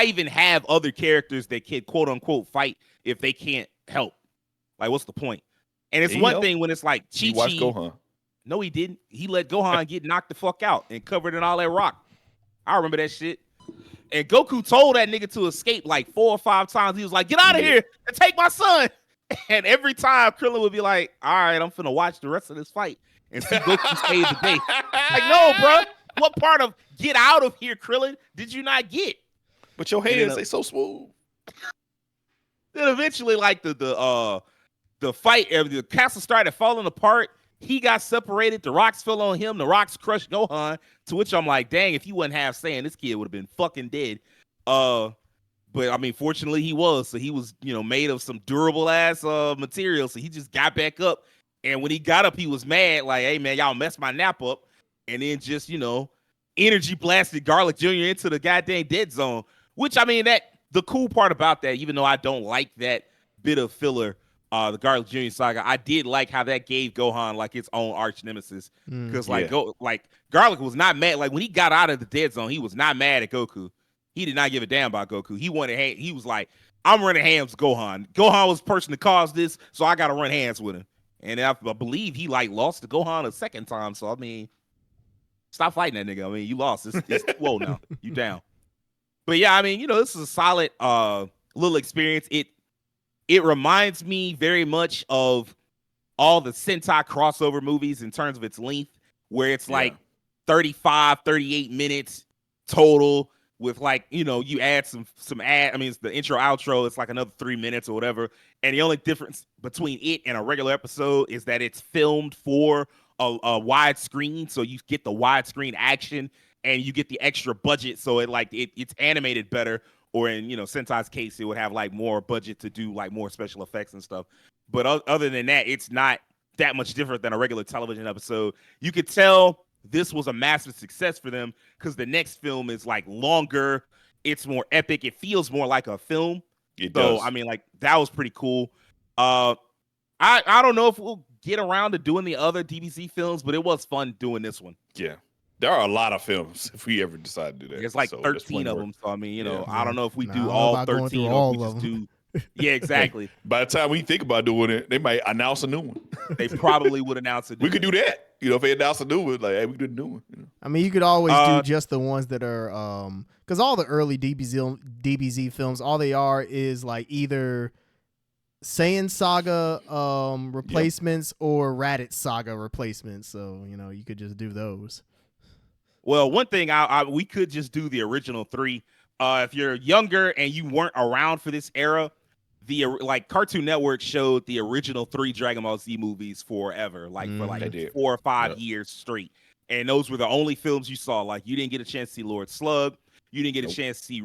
even have other characters that can quote unquote fight if they can't help? Like, what's the point? And it's one thing when it's like Chi-Chi. He watched Gohan. No, he didn't. He let Gohan get knocked the fuck out and covered in all that rock. I remember that shit. And Goku told that nigga to escape like 4 or 5 times. He was like, get out of here and take my son. And every time Krillin would be like, all right, I'm finna watch the rest of this fight and see Goku save the day. Like, no, bro. What part of get out of here, Krillin, did you not get? But your hands, they so smooth. Then eventually, like the fight, the castle started falling apart. He got separated. The rocks fell on him. The rocks crushed Gohan. To which I'm like, dang, if he wasn't half saying, this kid would have been fucking dead. But I mean, fortunately, he was. So he was, you know, made of some durable ass material. So he just got back up. And when he got up, he was mad. Like, hey man, y'all messed my nap up. and then just, energy blasted Garlic Jr. into the goddamn dead zone. Which, I mean, that the cool part about that, even though I don't like that bit of filler, the Garlic Jr. saga, I did like how that gave Gohan like its own arch nemesis. Because Garlic was not mad. Like when he got out of the dead zone, he was not mad at Goku. He did not give a damn about Goku. He was like, I'm running hands with Gohan. Gohan was the person that caused this, so I got to run hands with him. And I believe he lost to Gohan a second time. So I mean, stop fighting that nigga. I mean, you lost. It's whoa now. You down. But yeah, I mean, this is a solid little experience. It reminds me very much of all the Sentai crossover movies in terms of its length, where it's like 35, 38 minutes total with you add some ad. I mean, it's the intro, outro. It's like another 3 minutes or whatever. And the only difference between it and a regular episode is that it's filmed for a wide screen. So you get the widescreen action and you get the extra budget. So it's animated better. Or in, Sentai's case, it would have like more budget to do like more special effects and stuff. But other than that, it's not that much different than a regular television episode. You could tell this was a massive success for them because the next film is like longer. It's more epic. It feels more like a film. It does. I mean, like that was pretty cool. I don't know if we'll get around to doing the other DBZ films, but it was fun doing this one. Yeah. There are a lot of films if we ever decide to do that. There's like 13 of them. So, I mean, I don't know if we do all 13 or we just do. Yeah, exactly. By the time we think about doing it, they might announce a new one. They probably would announce it. We could do that. If they announce a new one, like, hey, we could do a new one. I mean, you could always do just the ones that are, because all the early DBZ films, all they are is like either Saiyan Saga replacements or Raditz Saga replacements. So, you could just do those. Well, one thing we could just do the original 3. If you're younger and you weren't around for this era, Cartoon Network showed the original 3 Dragon Ball Z movies forever, for 4 or 5 years straight. And those were the only films you saw. Like you didn't get a chance to see Lord Slug, you didn't get a chance to see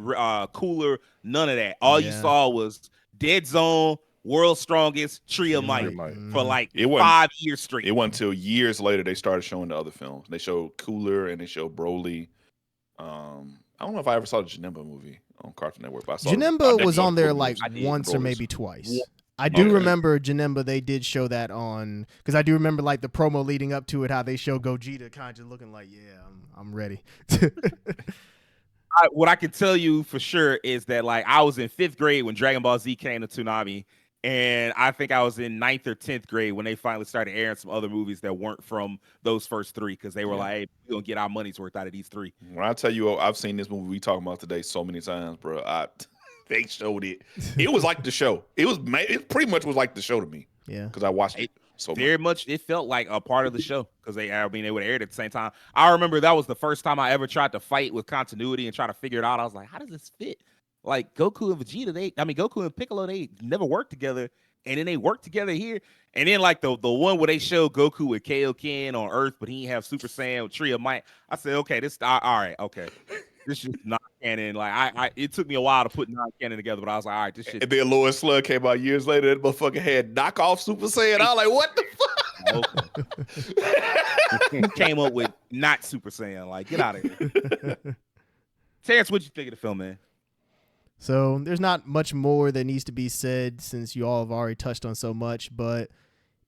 Cooler, none of that. All you saw was Dead Zone, World's Strongest, Tree of Might for 5 years straight. It wasn't until years later they started showing the other films. They showed Cooler and they showed Broly. I don't know if I ever saw the Janemba movie on Cartoon Network. But Janemba was on there like once or maybe twice. I do remember Janemba. They did show that on because I do remember like the promo leading up to it, how they showed Gogeta kind of just looking like, yeah, I'm ready. What I can tell you for sure is that I was in 5th grade when Dragon Ball Z came to Toonami. And I think I was in 9th or 10th grade when they finally started airing some other movies that weren't from those first 3 because they were like, hey, we're going to get our money's worth out of these 3. When I tell you, I've seen this movie we talking about today so many times, bro. They showed it. It was like the show. It pretty much was like the show to me. Yeah. Because I watched it so very much. It felt like a part of the show because they would air it at the same time. I remember that was the first time I ever tried to fight with continuity and try to figure it out. I was like, how does this fit? Like Goku and Vegeta, Goku and Piccolo, they never worked together. And then they worked together here. And then the one where they showed Goku with Kaioken on Earth, but he didn't have Super Saiyan with Tree of Might. I said, okay, this all right, okay. This is not canon. It took me a while to put non-canon together, but I was like, all right, this shit. And then Lord Slug came out years later. That motherfucker had knockoff Super Saiyan. I was like, what the fuck? Okay. He came up with not Super Saiyan. Get out of here. Terance, what'd you think of the film, man? So there's not much more that needs to be said since you all have already touched on so much. But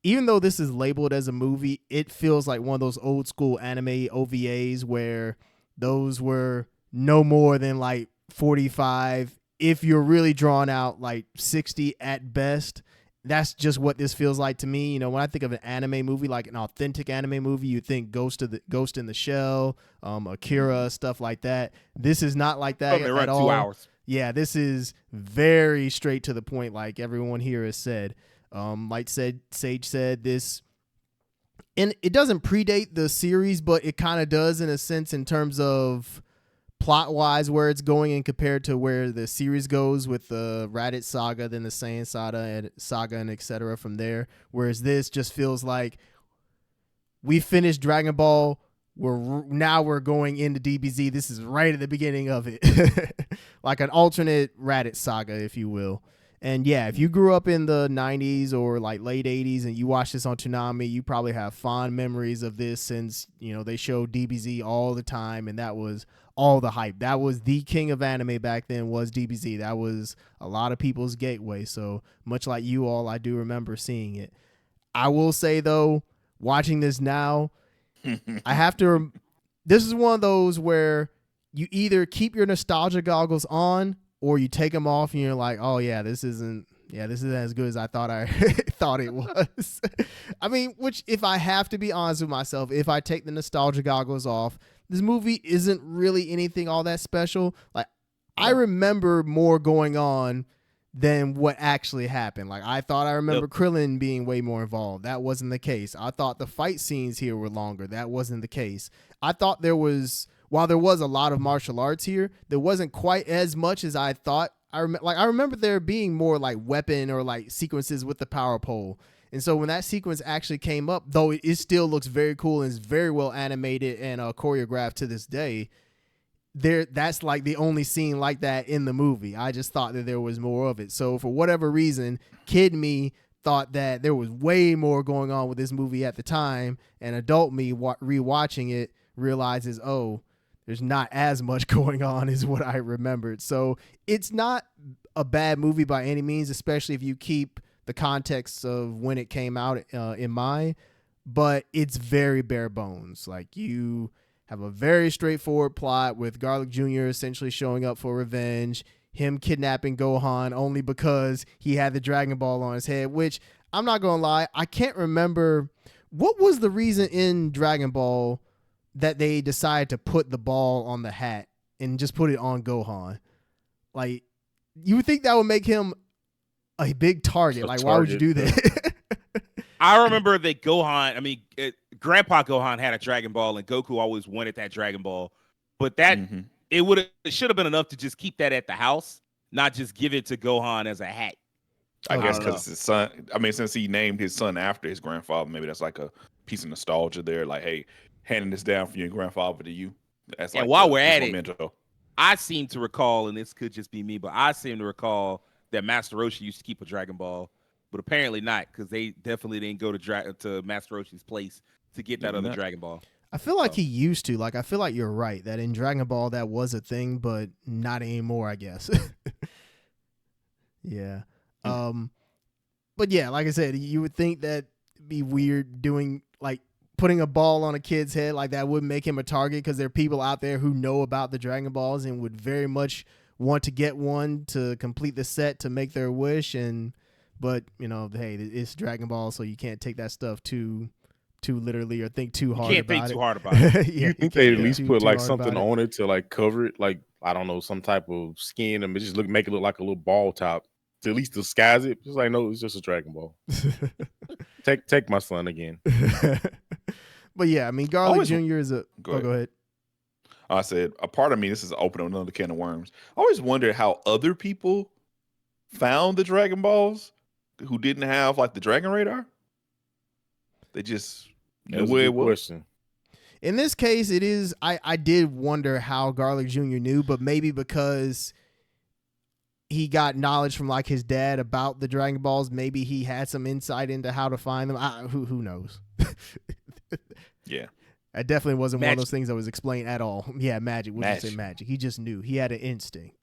even though this is labeled as a movie, it feels like one of those old school anime OVAs where those were no more than 45. If you're really drawn out, 60 at best. That's just what this feels like to me. When I think of an anime movie, like an authentic anime movie, you think Ghost in the Shell, Akira, stuff like that. This is not like that at all. 2 hours. Yeah, this is very straight to the point, like everyone here has said. Sage said this, and it doesn't predate the series, but it kind of does in a sense in terms of plot-wise where it's going and compared to where the series goes with the Raditz saga, then the Saiyan saga, and etc. from there. Whereas this just feels like we finished Dragon Ball. We're going into DBZ. This is right at the beginning of it. Like an alternate Raditz saga, if you will. And yeah, if you grew up in the 90s or like late 80s and you watched this on Toonami, you probably have fond memories of this since, they showed DBZ all the time, and that was all the hype. That was the king of anime back then, was DBZ. That was a lot of people's gateway. So much like you all, I do remember seeing it. I will say, though, watching this now, I have to this is one of those where you either keep your nostalgia goggles on or you take them off and you're like, oh yeah, this isn't as good as I thought I thought it was. I mean, which, if I have to be honest with myself, if I take the nostalgia goggles off, this movie isn't really anything all that special. Like, I remember more going on than what actually happened. Like, I thought I remember Krillin being way more involved. That wasn't the case. I thought the fight scenes here were longer. That wasn't the case. I thought while there was a lot of martial arts here, there wasn't quite as much as I thought. I remember there being more like weapon or like sequences with the power pole. And so when that sequence actually came up, though it still looks very cool and is very well animated and choreographed to this day, that's like the only scene like that in the movie. I just thought that there was more of it. So for whatever reason, kid me thought that there was way more going on with this movie at the time, and adult me rewatching it realizes, oh, there's not as much going on as what I remembered. So it's not a bad movie by any means, especially if you keep the context of when it came out in mind, but it's very bare bones. Like, you have a very straightforward plot with Garlic Jr. essentially showing up for revenge, him kidnapping Gohan only because he had the Dragon Ball on his head, which, I'm not going to lie, I can't remember what was the reason in Dragon Ball that they decided to put the ball on the hat and just put it on Gohan. Like, you would think that would make him a big target. Why would you do that? I remember that Grandpa Gohan had a Dragon Ball, and Goku always wanted that Dragon Ball. But that it should have been enough to just keep that at the house, not just give it to Gohan as a hat. I guess because his son. I mean, since he named his son after his grandfather, maybe that's like a piece of nostalgia there. Like, hey, handing this down from your grandfather to you. That's and while we're at it, I seem to recall, and this could just be me, but I seem to recall that Master Roshi used to keep a Dragon Ball, but apparently not, because they definitely didn't go to Master Roshi's place to get that other Dragon Ball. I feel like he used to. Like, I feel like you're right that in Dragon Ball that was a thing, but not anymore, I guess. Yeah. But yeah, like I said, you would think that it'd be weird doing, like, putting a ball on a kid's head. Like, that would make him a target, because there are people out there who know about the Dragon Balls and would very much want to get one to complete the set to make their wish. But hey, it's Dragon Ball, so you can't take that stuff too literally or think too hard about it. You can't think too hard about it. Yeah, you think they at least put like something on it to like cover it, like, I don't know, some type of skin, and just make it look like a little ball top to at least disguise it. Just like, no, it's just a Dragon Ball. Take my son again. But yeah, I mean, Garlic Jr. is a. Go ahead. I said, a part of me, this is opening another can of worms. I always wondered how other people found the Dragon Balls who didn't have like the Dragon Radar. They just knew where it was. In this case, it is. I did wonder how Garlic Jr. knew, but maybe because he got knowledge from like his dad about the Dragon Balls. Maybe he had some insight into how to find them. Who knows? Yeah. It definitely wasn't one of those things that was explained at all. Yeah, magic. We'll just say magic. He just knew. He had an instinct.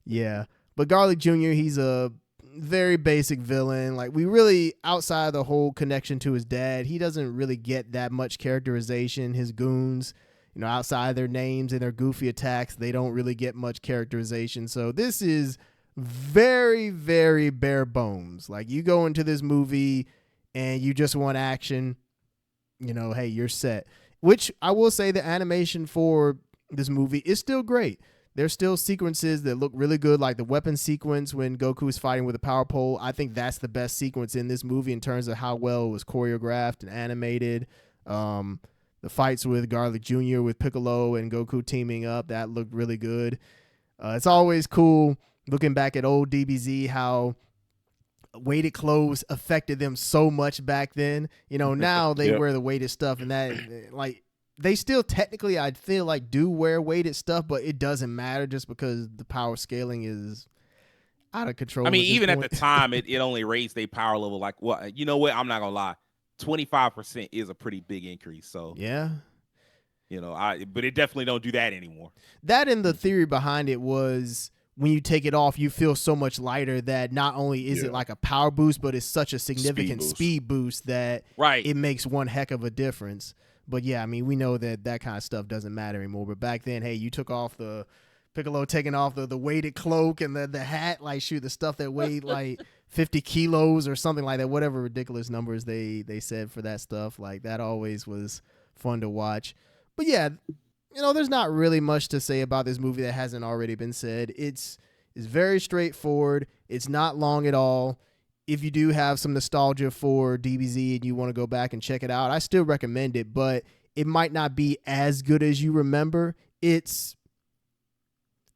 Yeah. But Garlic Jr., he's a very basic villain. Like, we really, outside of the whole connection to his dad, he doesn't really get that much characterization. His goons, outside of their names and their goofy attacks, they don't really get much characterization. So this is very, very bare bones. Like, you go into this movie and you just want action, hey, you're set. Which I will say, the animation for this movie is still great. There's still sequences that look really good, like the weapon sequence when Goku is fighting with a power pole. I think that's the best sequence in this movie in terms of how well it was choreographed and animated. The fights with Garlic Jr., with Piccolo and Goku teaming up, that looked really good. It's always cool looking back at old DBZ, how weighted clothes affected them so much back then. Now they wear the weighted stuff, and that, like, they still technically, I feel like, do wear weighted stuff, but it doesn't matter just because the power scaling is, out of control. I mean, even point. at the time, it only raised their power level. Like, what? You know what? I'm not gonna lie. 25% is a pretty big increase. So yeah, but it definitely don't do that anymore. That and the theory behind it was when you take it off, you feel so much lighter that not only is it like a power boost, but it's such a significant speed boost that it makes one heck of a difference. But yeah, I mean, we know that kind of stuff doesn't matter anymore. But back then, hey, you took off Piccolo taking off the weighted cloak and the hat, like shoot, the stuff that weighed like 50 kilos or something like that, whatever ridiculous numbers they said for that stuff. Like that always was fun to watch. But yeah, there's not really much to say about this movie that hasn't already been said. It's very straightforward. It's not long at all. If you do have some nostalgia for DBZ and you want to go back and check it out, I still recommend it, but it might not be as good as you remember. It's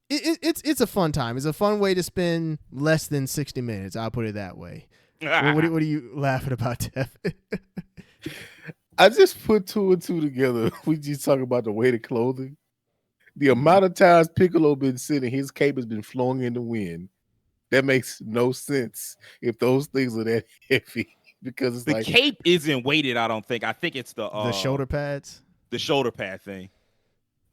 a fun time. It's a fun way to spend less than 60 minutes. I'll put it that way. What are you laughing about, Devin? I just put 2 and 2 together. We just talk about the weighted clothing. The amount of times Piccolo been sitting, his cape has been flowing in the wind. That makes no sense if those things are that heavy. Because it's the cape isn't weighted, I don't think. I think it's the shoulder pads. The shoulder pad thing.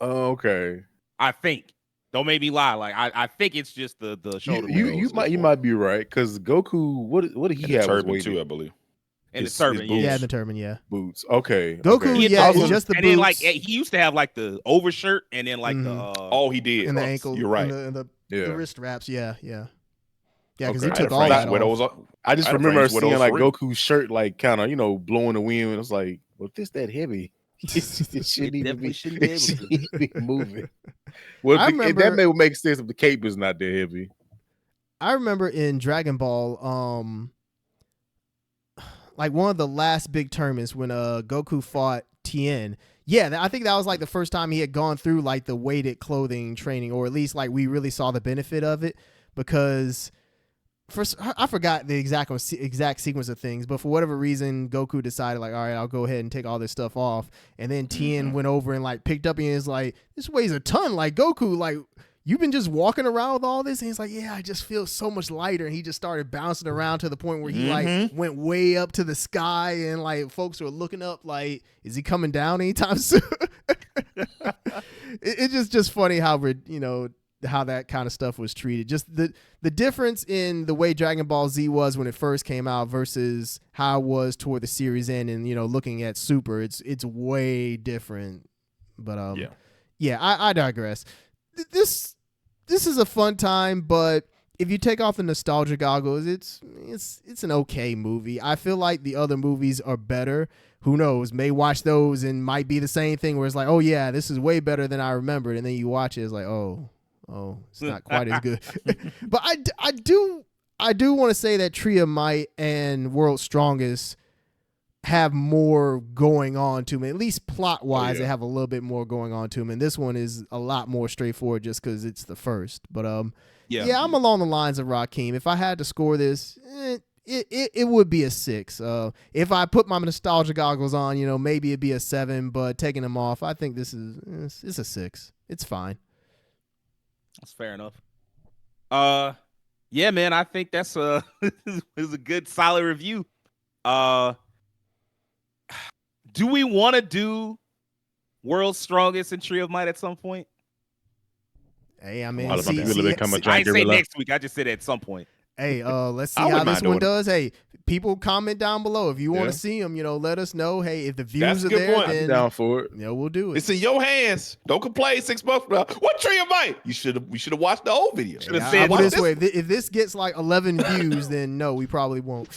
Oh, okay. I think. Don't make me lie. Like I think it's just the shoulder. You might be right because Goku. What did he have? Turban too, I believe. And the turban, yeah, the turban, yeah. Boots. Okay. Goku, okay. yeah, it's just the and boots. then like he used to have like the overshirt and then like the he did. And the ankle. You're right. And the wrist wraps. Yeah. Yeah, because he took all all that off. I just remember seeing like Goku's shirt like kind of blowing the wind. And it was like, well, if this that heavy, it shouldn't even be moving. Well, that may make sense if the cape is not that heavy. I remember in Dragon Ball, like one of the last big tournaments when Goku fought Tien. Yeah, I think that was like the first time he had gone through like the weighted clothing training, or at least like we really saw the benefit of it, because I forgot the exact sequence of things, but for whatever reason, Goku decided like, all right, I'll go ahead and take all this stuff off. And then Tien went over and like picked up and is like, this weighs a ton. Like, Goku, like, you've been just walking around with all this? And he's like, yeah, I just feel so much lighter. And he just started bouncing around to the point where he like went way up to the sky, and like folks were looking up like, is he coming down anytime soon? It's just funny how how that kind of stuff was treated. Just the difference in the way Dragon Ball Z was when it first came out versus how it was toward the series end, and looking at Super, it's way different. But I digress. This is a fun time, but if you take off the nostalgia goggles, it's an okay movie. I feel like the other movies are better. Who knows? May watch those and might be the same thing where it's like, oh yeah, this is way better than I remembered, and then you watch it, it's like, oh, it's not quite as good. But I do want to say that Tree of Might and World's Strongest have more going on to them, at least plot wise. They have a little bit more going on to them, and this one is a lot more straightforward just because it's the first. But I'm along the lines of Rajhkeem. If I had to score this, it would be a 6. If I put my nostalgia goggles on, maybe it'd be a 7, but taking them off, I think it's a 6. It's fine. That's fair enough. Yeah, man, I think that's is a good solid review. Do we want to do World's Strongest and Tree of Might at some point? Hey, I mean, I didn't say next week. I just said at some point. Hey, let's see how this one does. Hey, people comment down below if you want to see them. Let us know. Hey, if the views are there, then I'm down for it. We'll do it. It's in your hands. Don't complain 6 months from now. What Tree of Might? We should have watched the whole video. Should have said this way. If this gets like 11 views, then no, we probably won't.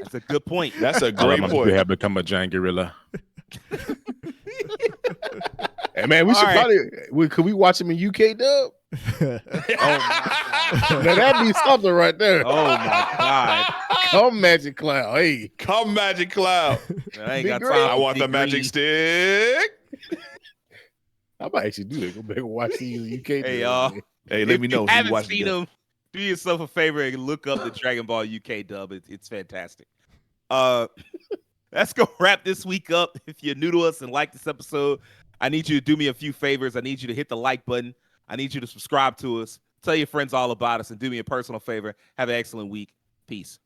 That's a good point. That's a great point. We have become a giant gorilla. Hey man, we should probably could we watch him in UK dub? Now that'd be something right there. Oh my god! Come Magic Cloud, hey, come Magic Cloud. I ain't got time. I want the magic stick. I might actually do that. Go back and watch the UK. Hey y'all. Hey, let me know if you haven't seen them. Do yourself a favor and look up the Dragon Ball UK dub. It's fantastic. Let's go wrap this week up. If you're new to us and like this episode, I need you to do me a few favors. I need you to hit the like button. I need you to subscribe to us. Tell your friends all about us and do me a personal favor. Have an excellent week. Peace.